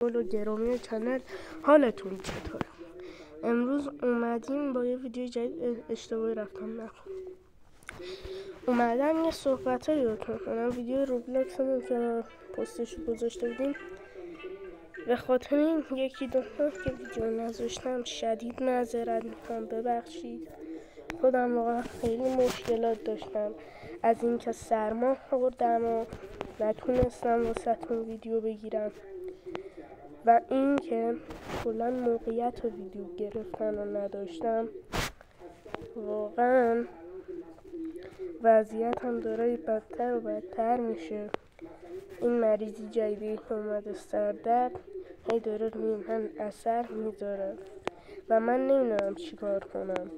و گرامی کانال، حالتون چطوره؟ امروز اومدیم با یه ویدیو جدید. اشتباهی رفتم نکن. اومدم یه صحبت ها یادتون کنم. ویدیو روبلاکس همون که پستش گذاشته بودیم، به خاطر این یکی دو که ویدیو نذاشتم شدید معذرت میخوام، ببخشید. خودم واقعا خیلی مشکلات داشتم از اینکه سرما خوردم و نتونستم واسهتون ویدیو بگیرم و اینکه کلا موقعیت و ویدیو گرفتن رو نداشتم. واقعا وضعیتم داره بدتر و بدتر میشه. این مریضی جدیدی که اومده، سردرد، هی داره روی من اثر میذاره و من نمیدونم چی کار کنم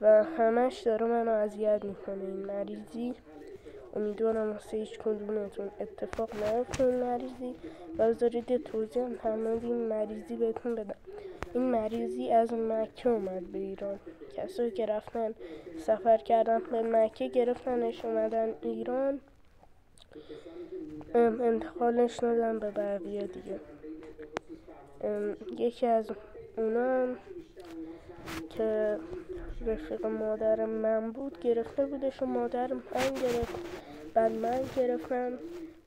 و همش داره منو اذیت میکنه این مریضی. امیدوارم واسه هیچ کدومتون اتفاق نیفته این مریضی و بذارید یه توضیح هم تمام این مریضی بهتون بدم. این مریضی از مکه اومد به ایران. کسایی که رفتن سفر کردن به مکه گرفتنش اومدن ایران، انتقالش ندن به بقیه دیگه. یکی از اونا که رفیق مادر من بود گرفته بودش و مادر من گرفت، بعد من گرفتم،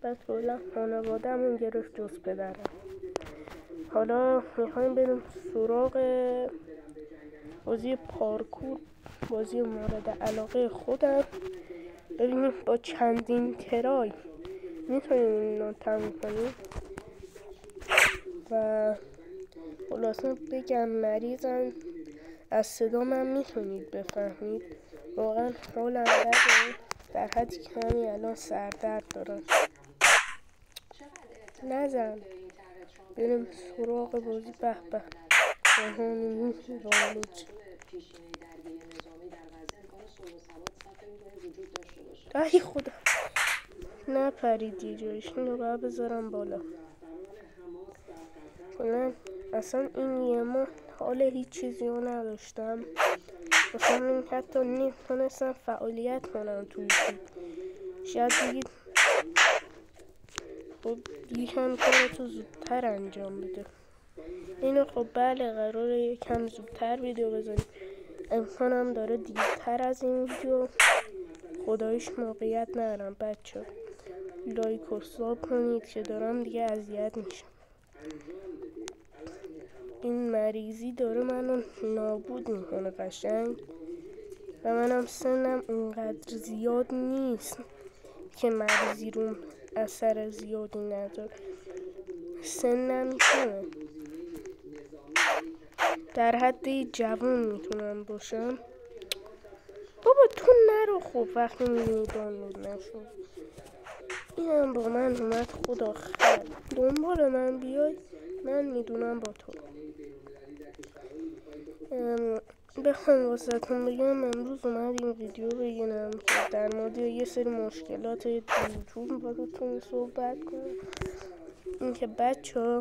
بعد کلا خانواده‌مون گرفت جز پدرم. حالا میخوایم بریم سراغ بازی پارکور، بازی مورد علاقه خودم. ببینیم با چندین ترای میتونیم این رو تموم کنیم. و خلاصه بگم مریضم، از صدام هم میتونید بفهمید واقعا حالم بده، در حدی که همین الان سردرد دارم. نزن بریم سراغ بازی. به به جهانی رالوج. ای خدا نپرید یه جایش، اینو باید بذارم بالا. کلا اصلا این یه ماه حال هیچ چیزی رو نداشتم، مثلا این حتی نمیتونستم فعالیت کنم توی یوتیوب. شاید بگید خب یکم کارتو زودتر انجام بده. اینو خب بله قراره یکم زودتر ویدیو بزنیم، امکانم داره دیرتر از این ویدیو. خدایش موقعیت ندارم بچه، لایک و ساب کنید که دارم دیگه اذیت میشم. این مریضی داره منو نابود میکنه قشنگ و منم سنم اونقدر زیاد نیست که مریضی رو اثر زیادی نداره. سنم کمه، در حد جوان میتونم باشم. بابا تو نرو، خوب وقتی میبینی دانلود نشد. اینم با من اومد خدا خیر. دنبال من بیای، من میدونم با تو. بخوام واسهتون بگم امروز اومدیم ویدیو بگیرم که در مورد یه سری مشکلات یوتیوب باهاتون صحبت کنم. اینکه بچه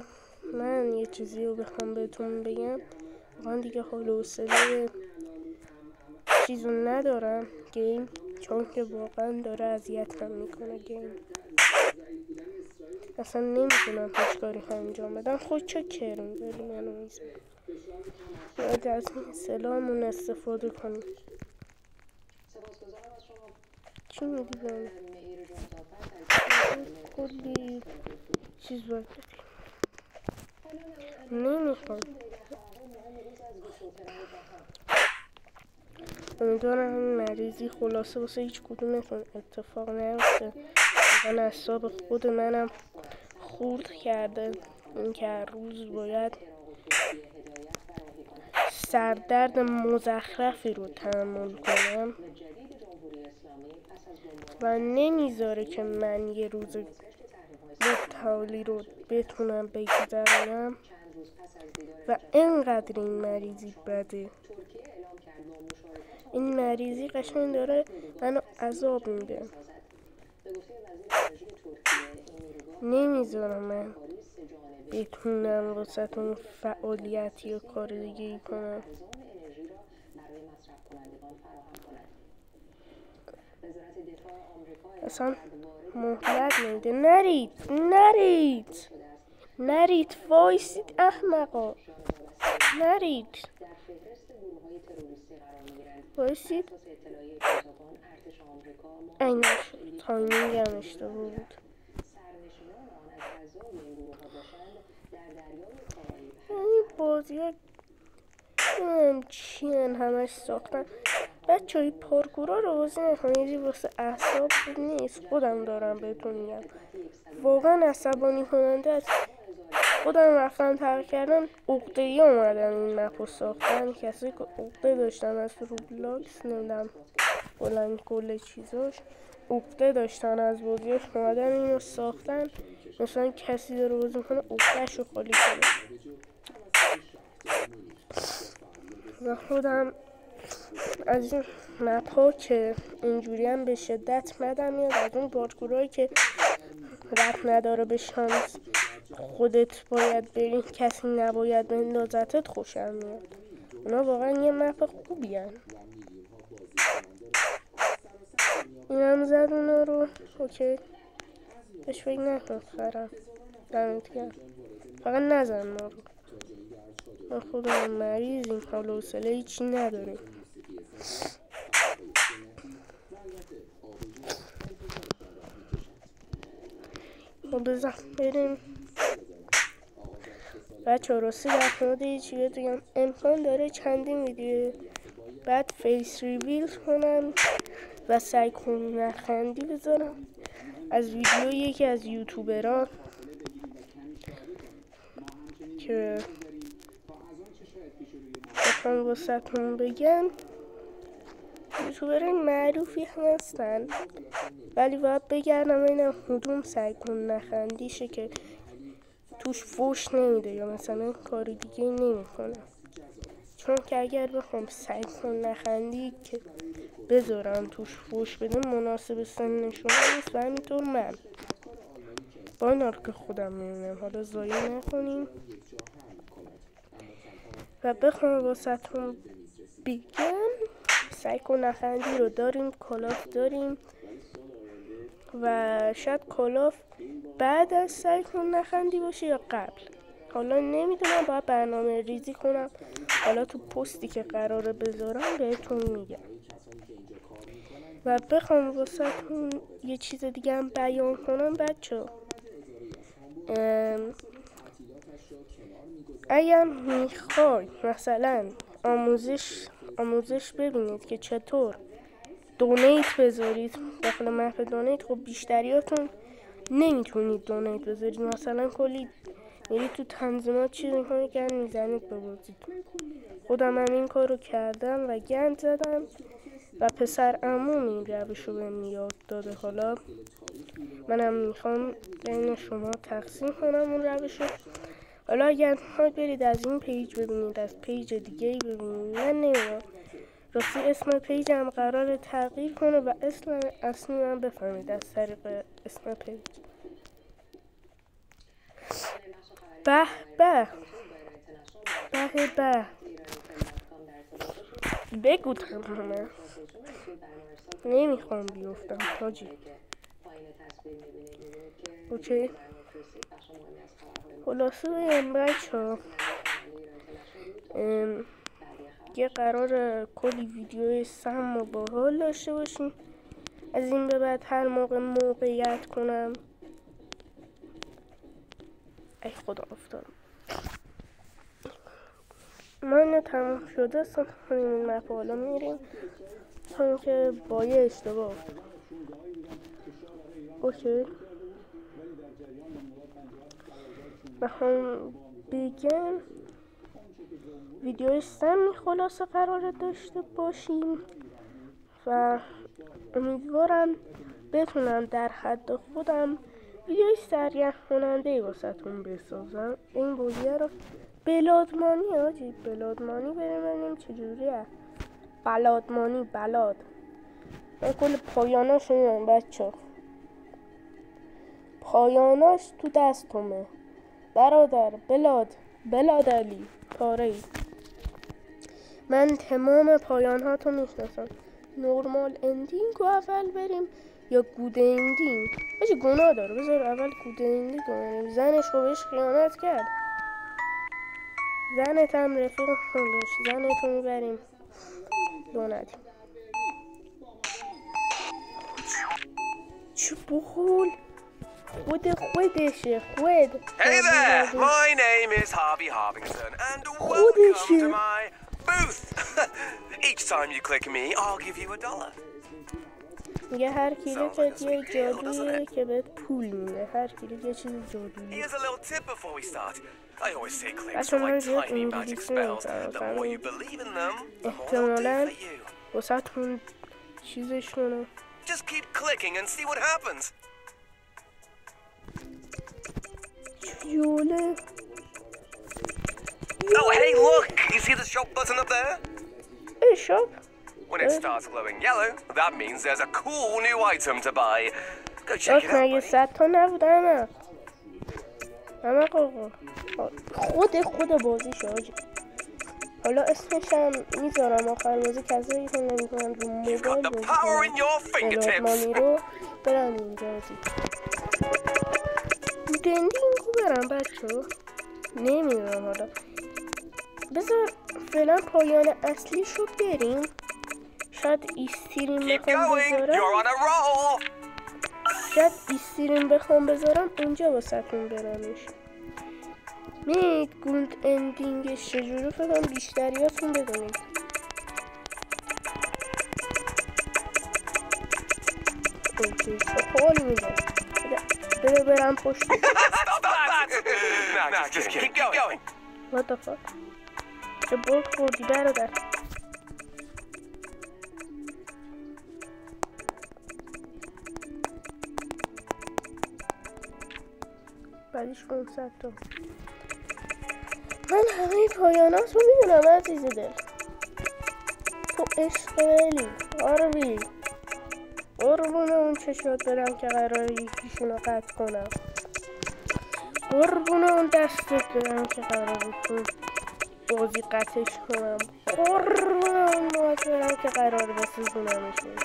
من یه چیزی رو بخوام بهتون بگم، واقعا دیگه حال و حوصله چیزو ندارم گیم، چون که واقعا داره اذیتم میکنه گیم. اصلا نمیتونم هیچ کاری انجام بدم. خود چه کرم داری منو میزنی. باید از این سلامون استفاده کنیم. چی میگی بهم؟ کلی چیز باید نمیخوام. امیدوارم این مریضی خلاصه واسه هیچ کدومتون اتفاق نیفته. من اعصاب خود منم خورد کرده این که هر روز باید سردرد مزخرفی رو تحمل کنم و نمیذاره که من یه روز متعالی رو بتونم بگذرونم و اینقدر این مریضی بده. این مریضی قشنگ داره منو عذاب میده، نمیذارم من بتونم واسه تون فعالیتی و کار دیگه ای کنم. اصلا مهلت نمیده. نرید نرید وایسید احمقا، نرید وایسید. این تایمینگ هم اشتباه بود. این بازی ها چی همش ساختن. بچه های پارکورا رو بازی نکنید، واسه اعصاب نیست. خودم دارم بهتون میگم، واقعا عصبانی کننده است. خودم رفتم ترک کردم، عقده‌ای اومدن این مپو ساختن. کسی که عقده داشتن از روبلاکس، نمیدونم بلند کل چیزاش عقده داشتن از بازیاش، اومدن اینو ساختن. مثلا کسی داره بازی میکنه عقده‌شو خالی کنه. و خودم از این مپا که اینجوری هم به شدت بدم میاد، از اون پارکورایی که ربط نداره به شانس، خودت باید بری کسی نباید بندازتت، خوشم میاد. اونا واقعا یه مپ خوبی هن. این هم زد اونا رو. اوکی بهش فکر نکن خرم، دمت گرم. فقط نزن ما رو، ما خودمون مریضیم، حال و حوصله هیچی نداریم. خب بزن بریم. بچه ها راستی در مورد یه چی بگم، امکان داره چندین ویدیو بعد فیس ریویل کنم و سعی کنم نخندی بذارم از ویدیو یکی از یوتیوبرها که بخوام واسهتون بگم. یوتیوبرهای معروفی هستن ولی باید بگردم ببینم کدوم سعی کن نخندیشه که توش فوش نمیده یا مثلا کار دیگه نمیکنه. چون که اگر بخوام سعی کن نخندی که بذارم توش فوش بده، مناسب سن شما نیست و همینطور من با این حال که خودم میبینم. حالا ضایع نکنیم و بخوام واسهتون بگم، سعی کن نخندی رو داریم، کلاف داریم و شاید کلاف بعد از سعی کن نخندی باشه یا قبل، حالا نمیدونم، باید برنامه ریزی کنم. حالا تو پستی که قراره بذارم بهتون میگم. و بخوام واسهتون یه چیز دیگه هم بیان کنم بچه، اگر میخوای مثلا آموزش ببینید که چطور دونیت بذارید داخل مپ دونیت، خب بیشتریاتون نمیتونید دونیت بذارید. مثلا کلی میرید تو تنظیمات چیز میکنید گند میزنید ببازید. خودم هم این کار رو کردم و گند زدم و پسر عموم این روش رو بهم یاد داده. حالا منم میخوام بین شما تقسیم کنم اون روش رو. حالا اگر میخواید برید از این پیج ببینید، از پیج دیگه ببینید، من نمیدونم راستی اسم پیج هم قراره تغییر کنه و اسم اصلی من بفهمید از طریق اسم پیج. به به به به بگو تمامه، نمیخوام بیفتم حاجی. اوکی خلاصه بگم بچه ها، یه قرار کلی ویدیو سم و باحال داشته باشیم از این به بعد. هر موقع موقعیت کنم. ای خدا افتادم. ما اینو تمام شده ساخت کنیم این مپ. حالا میریم چون که با یه اشتباه اوکی بخوام بگم ویدیوی سمی خلاصه قرار داشته باشیم و امیدوارم بتونم در حد خودم ویدیوی سرگرم کننده واسهتون بسازم. این بودیه رو بلادمانی آجی، بلادمانی بریم چجوریه. بلادمانی بلاد من کل پایاناش میدونم بچه، پایاناش تو دستمه برادر. بلاد علی پاره. من تمام پایان ها تو میشناسم. نورمال اندینگ رو اول بریم یا گودندین؟ بچه گناه داره، بذار اول گودندین کنم. زنش رو بهش خیانت کرد. زنت هم رفیق خون داشت، زنت رو میبریم دونت. چه بخول خودشه خود. Hey there, my name is Harvey Harvington and welcome to my booth. Each time you click me, I'll give you $1. میگه هر کلیکت یه جادویه که بهت پول میده. هر کلیک یه چیز جادویی. Here's a little tip before we start. I always say clicks are like tiny magic spells. The more you believe in them, the more they'll do for you. واسه‌تون چیزش کنه. Just keep clicking and see what happens. جوله. Oh, hey, look! You see the shop button up there? شاپ. When it starts glowing yellow, that means there's a cool new item to buy. Go check it out, مگه buddy. 100 تا نبود همه خود بازی شاجی. حالا اسمش هم میذارم آخر بازی کسایی که نمیکنن رو موبایل بازی کنن رو برن اینجا بازی. دندین کو برم بچه ها نمیدونم. حالا بذار فعلا پایان اصلی شو بریم. شاید ایستیریم بخوام بذارم. شاید ایستیریم بخوام بذارم اونجا واسه تون برمش. میید گولد اندینگش چجوری فکرم بیشتریاتون بدونید. اوکی چه حال میده. بده برم پشت. What the fuck؟ چه برگ خوردی برادر؟ بعدیش 500 تا. من همه پایانات رو میدونم عزیز دل. تو عشق ولی آروی قربون اون چشات برم که قراره یکیشون رو قطع کنم. قربون اون دستت برم که قراره تو بازی قطعش کنم. قربون اون مواد برم که قراره بسوزونمشون.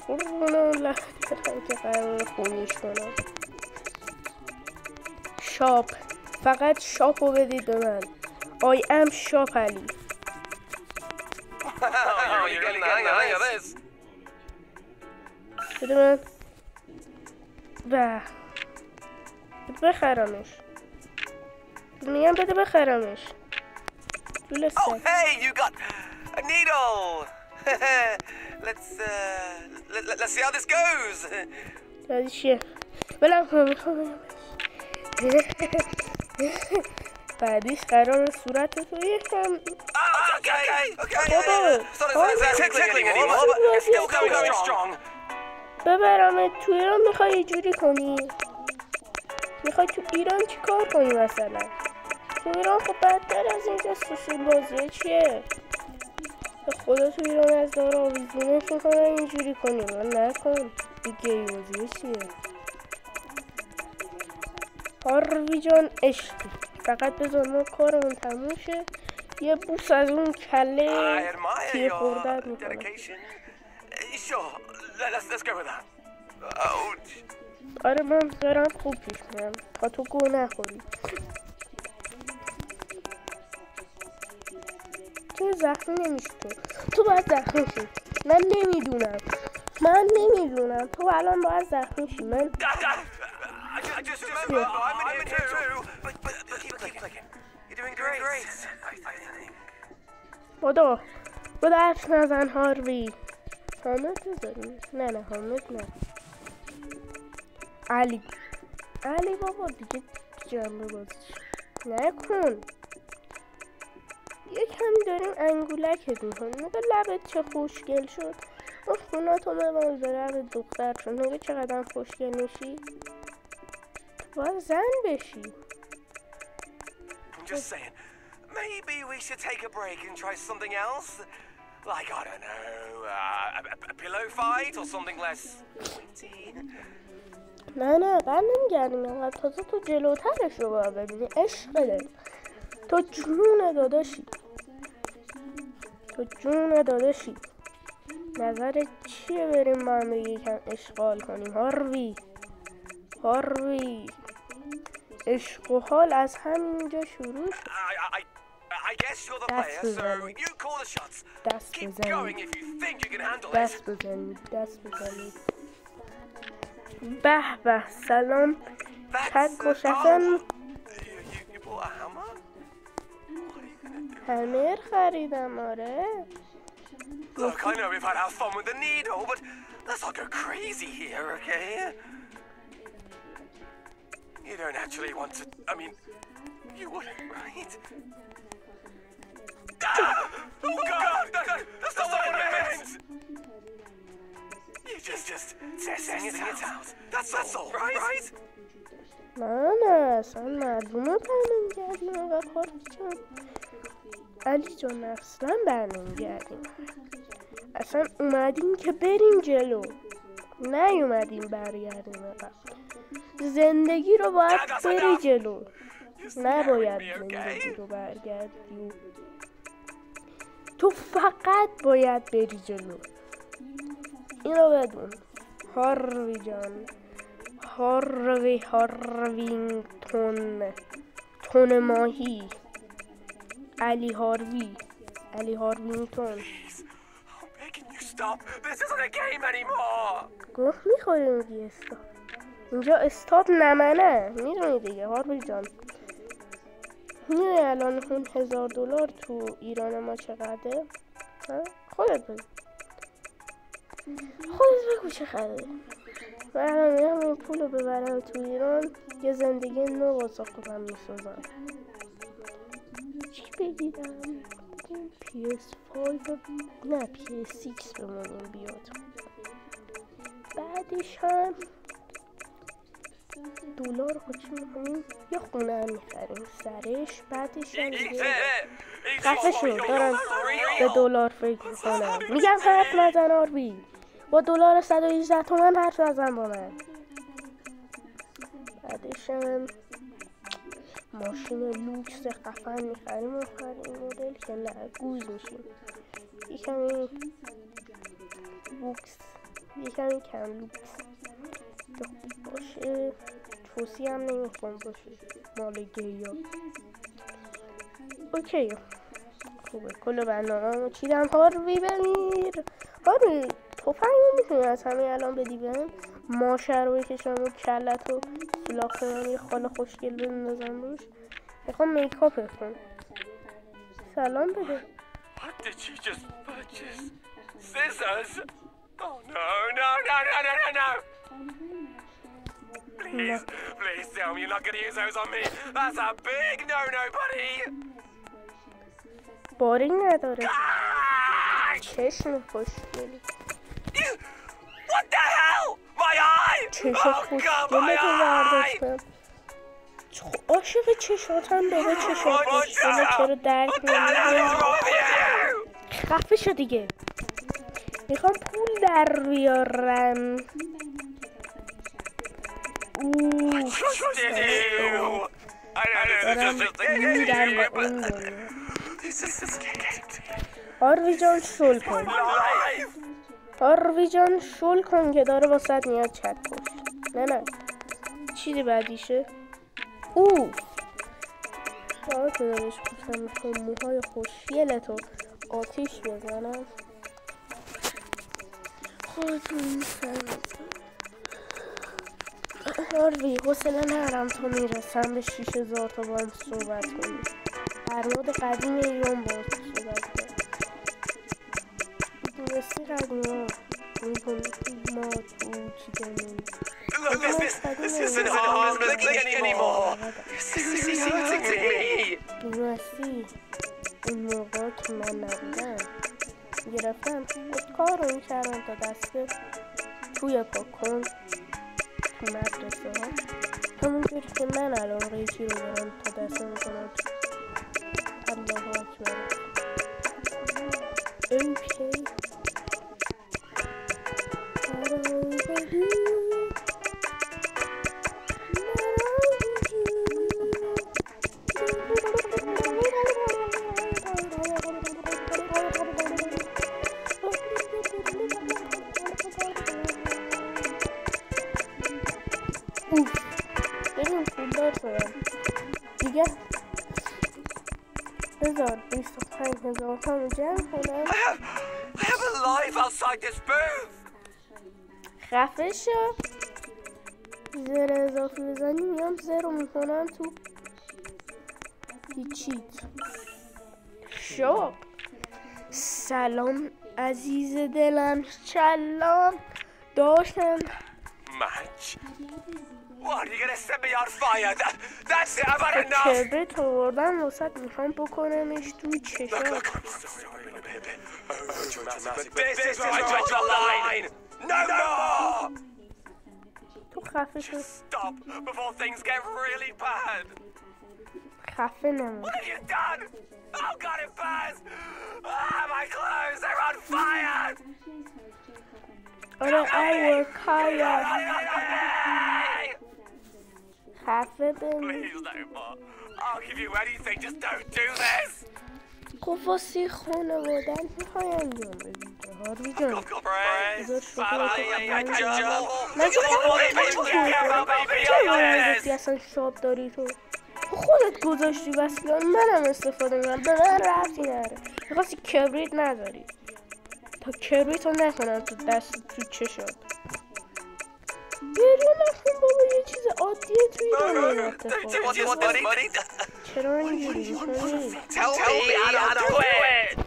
قربون اون لخت برم که قراره خونیش کنم. شاپ فقط شاپ رو بدید به من. I am شاپ علی. بده من بده بخرمش. میگم بده بخرمش. Oh, hey, you got a needle. Let's see how this goes. بعدی چیه؟ بلم میخوام بعدیش قرار صورت تو یکم ببرم تو ایران. میخوای یه جوری کنی؟ میخوای تو ایران چی کار کنی مثلا؟ تو ایران خب بدتر از اینجا سوسول بازیه چیه؟ به خدا تو ایران از دار آویزونه میخوای اینجوری کنی. من نکن دیگه بازیه چیه؟ هاروی جان عشقی فقط بذار ما کارمون تموم شه. یه بوس از اون کله تیر خوردت میکنم. آره من دارم خوب پیش میرم تا تو گوه نخوری. تو زخمی نمیشی. تو باید زخمی شی. من نمیدونم تو الان باید زخمی شی. من I just remember I'm in here too. But keep clicking. You're doing great. I think. بودو حرف نزن هاروی. حامد بذاریم. نه حامد نه. علی بابا دیگه جنبه بازش نکن. یه کمی داریم انگولکت میکنیم. نگه لبت چه خوشگل شد. اون خوناتو ببال به لبت دختر شد. نگه چقدر خوشگل میشی. باید زن بشی. I'm just saying, maybe we should take a break and try something else. Like, I don't know, a pillow fight or something less pointy. نه قرار نمیگردیم. اینقدر تازه تو جلوترش رو باید ببینی. عشق دل تو جون داداشی. نظرت چیه بریم با هم یکم اشغال کنیم؟ هاروی عشق و حال از همینجا شروع شد. I guess you're the player, so you call the shots. Keep going if you think you can handle it. دست بزنید. به به، سلام. تک و شفن. You bought a hammer? What are you gonna do? همر خریدم، آره. Look, I know we've had our fun with the needle, but let's not go crazy here, okay? You don't actually want to, I mean, you wouldn't, right? Ah! Oh God! No, that's not what I meant! You just testing it out. That's all, right? نه اصلا معلومه برنمیگردیم اقا هاروی جان. علی جان اصلا برنمیگردیم. اصلا اومدیم که بریم جلو، نیومدیم برگردیم اقا. زندگی رو باید بری جلو، نباید زندگی رو برگردی. تو فقط باید بری جلو، اینو بدون. هاروی جان، هاروینگتون، تون ماهی، علی هاروینگتون. گفت میخوریم دیگه استاپ. اینجا استاپ نمنه، میدونی دیگه هاروی جان. میدونی الان اون $1000 تو ایران ما چقدره؟ خودت بگو چقدره. من الان میرم این پول رو ببرم تو ایران، یه زندگی نو واسه خودم میسازم. چی بگیرم؟ PS5 نه PS6 بمونیم بیاد. بعدش هم دلار خود چی میکنیم؟ یه خونه هم میخریم سرش. بعدش هم خفه شد، دارم به دلار فکر میکنم. میگم حرف نزن آروی، با دلار 118 تومن حرف نزن با من. بعدش هم ماشین لوکس خفن میخریم آخرین مدل که نه گوز میشیم. یکمی لوکس، یکمی کم لوکس باشه. توسی هم نمیخوام باشه، مال گیا. اوکی خوبه، کل برنامه رو چیدم. هاروی بمیر. هاروی توفنگ میتونی از همین الان بدی بهم؟ ماشه رو بکشم و کلت و سلاخ کنم، یه خال خوشگل بندازم روش. میخوام میکاپ کن. سلام بده. What did you just purchase? Scissors? Oh no. Please tell me you're not gonna use those on me. That's a big no, buddy. بارینگ نداره. چشم خوشگلی. What the hell? My eye! چشم خوشگلی تو برداشتم. عاشق چشاتم بابا. چشم خوشگلی چرا درک نمی‌کنی؟ خفه شو دیگه. میخوام پول در بیارم. هاروی جان شل کن. هاروی جان شل کن که داره واسه میاد چت کش. نه چیزی بعدیشه. باید دارش بکنم تو موهای خوشگلتو آتیش بزنم. خودتون میفهمید. هاروی حوصله ندارم تا میرسم به 6000 تا با هم صحبت کنیم. فرمود قدیم ایران با صحبت کنیم. دونستی قدیم ها ما تو چی داریم. Look, this isn't harmless anymore. دونستی اون موقع که من نبودم گرفتم کار رو میکردم تا دسته توی پاکن تو مدرسه ها، همونجوری که من الان قیچی رو دارم تا دسته میکنم. الله اکبر. اوکی دادم دیگه. بذار 25,000 تا جمع کنم. I have a life outside this booth. خفه شو. زر اضافی بزنی میام زر میکنم تو هیچیت. شو. سلام عزیز دلم. سلام داشتم. Match. What, are you gonna set me on fire? That's it, I've had enough. کبریت آوردم واسه میخوام بکنمش توی چشم. Look, I'm sorry, I'm a bit overdramatic, but this is where I draw the line. No more! تو خفه شو. Stop before things get really bad. خفه نمون. What have you done? Oh God, it burns! Ah, my clothes, they're on fire! آره ایوه کایا. Hey! خفه بمون. Please no more. I'll give you anything, just don't do this! خب واسه خانوادن میخوای انجام بدی هاروی جان. بذار چه اصلا شاب داری تو؟ خودت گذاشتی بس بیان منم استفاده میکنم. به من ربطی نداره. میخواستی کبریت نداری تا کبریت رو نکنم تو دست تو چشات. گریه نکن بابا، یه چیز عادیه توی دنیا اتفاق. چرا اینجوری میکنی؟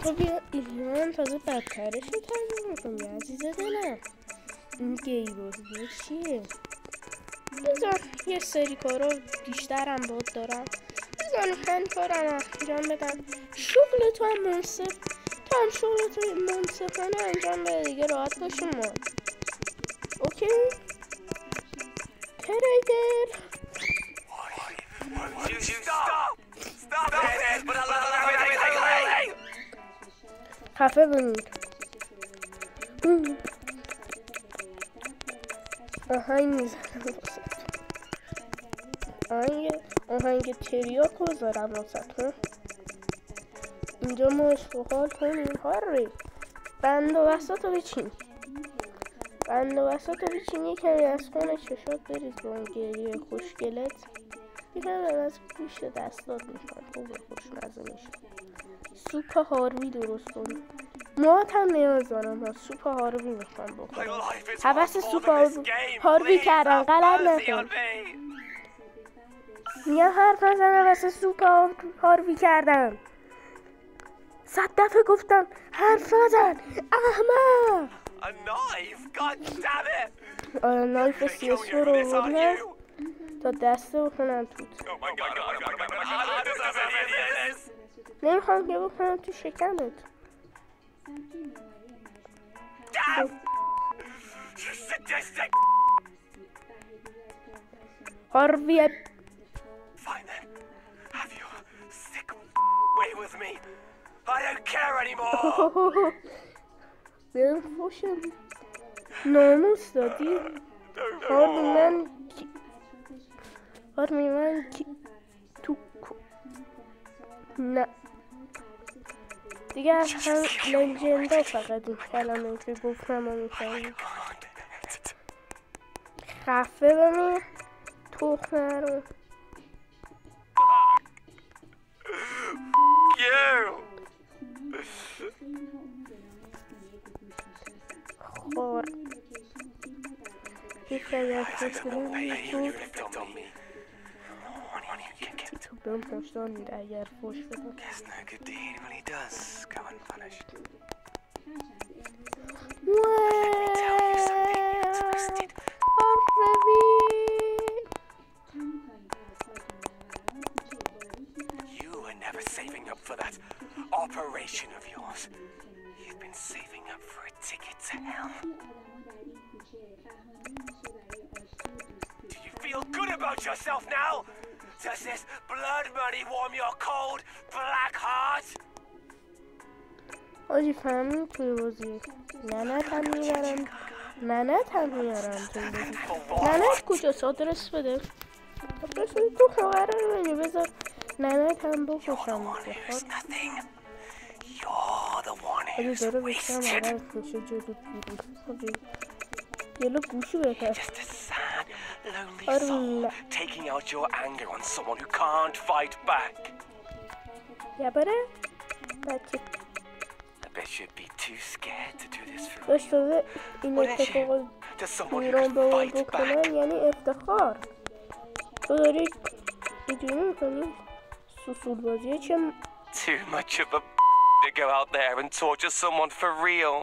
تو بیا ایمان تازه بدترش رو تنظیم میکنی عزیز دلم. این گی بازی چیه؟ بذار یه سری کارا بیشترم باد دارم. بذار چند کارم انجام بدم. شغل تو هم منصف، تو هم شغل تو منصفانه انجام بده دیگه، راحت باشیم ما. اوکی؟ تریدر خفه بمید. آهنگ میزنم واسه آهنگ تریاک رو زارم واسه تو. اینجا ما اشتغال کنیم هاری. بند و بسات رو بچین. یکمی از خونه چشات بریز با اون گریه خوشگلت. یکمی از گوشت دستات میشن خوبه خوشمزه میشه. سوپ هاروی درست کنیم. موهات هم نیاز دارم ها. سوپ هاروی میخوام بخورم. حوث سوپ هاروی کردم غلط نکن. میگم حرف نزنم واسه سوپ هاروی کردم. 100 دفعه گفتم حرف نزن احمق. A knife? God damn it! آره نایف CS4 رو آوردم تا دسته بکنم توت. نمیخوام که بکنم تو شکمت. هاروی Fine then. Have your sick way with me. I don't care anymore. بهم فوشم ناموس دادی. هاروی من تو نه دیگه از هم لنجندا فقط این کلمه که گفتم رو میکنم. خفه بمیر تخمه رو. خور یک اگر فشلی تو بهم پشتان میده اگر فوش بدم. You were never saving up for that operation of yours. You've been saving up for a ticket to hell. Do you feel good about yourself now? Does this blood money warm your cold, black heart? آجی فهمیم توی بازی ننت هم میبرم توی بازی. ننت کجاست؟ آدرس بده تو خواهره ببینی. بذار ننت هم بکشم. آجی داره بشتم آدرس میشه جلو بیرون. جلو گوشو بکش. lonely soul taking out your anger on someone who can't fight back. یا بره بچه I bet you'd be too scared to do this for داشت real. تازه این اتفاق To someone who ایران can به اون fight بکنن back. یعنی افتخار. تو داری اینجوری میکنی سوسول بازیه چه Too much of a to go out there and torture someone for real.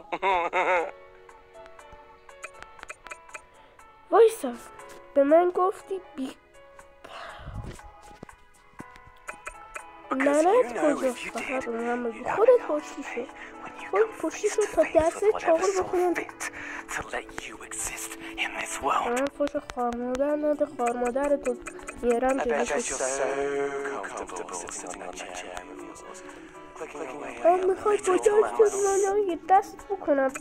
وایسا به من گفتی بی ننت کجا فقط به من بگو خودت پشتی شو خودت پشتی شو تا دست چاقل بکنم من فوش خارمادر نده خارمادر میارم جلوش من میخوای کجاش من یه دست بکنم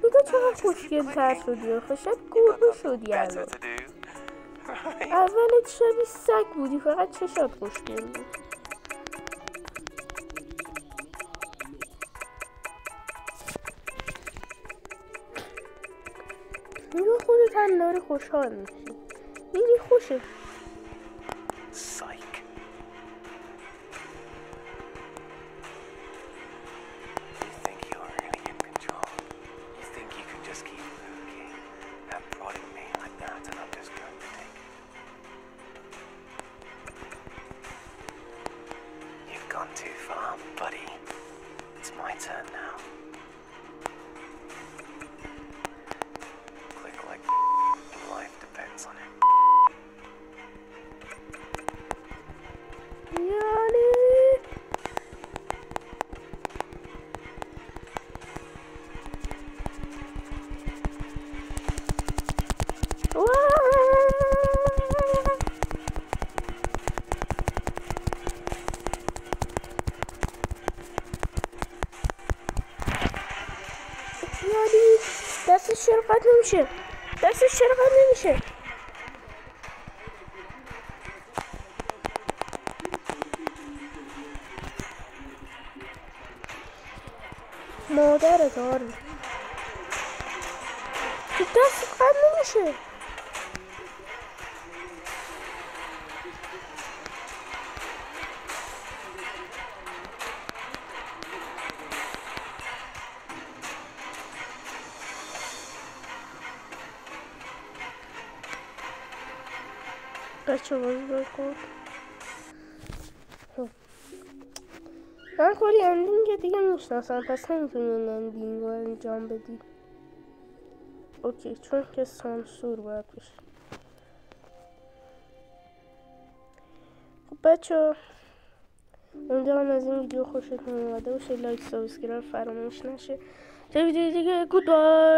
دیگه چقدر خوشگل تر شدی آخه شاید گربه شدی الان اولت شبیه سگ بودی فقط چشات خوشگل بود دیگه خودت هم داری خوشحال میشی میری خوشه Gone too far, buddy. It's my turn now. Click like life depends on it. یعنی دستش چرا قد نمیشه دستش چرا قد نمیشه مادر داری دست قد نمیشه بچه بازی بکن من کلی اندینگ دیگه میشناسم پس نمیتونی این اندینگ رو انجام بدی اوکی چون که سانسور باید بشه خب بچه امیدوارم از این ویدیو خوشتون اومده باشه لایک سابسکرایب فراموش نشه تا ویدیو دیگه گود بای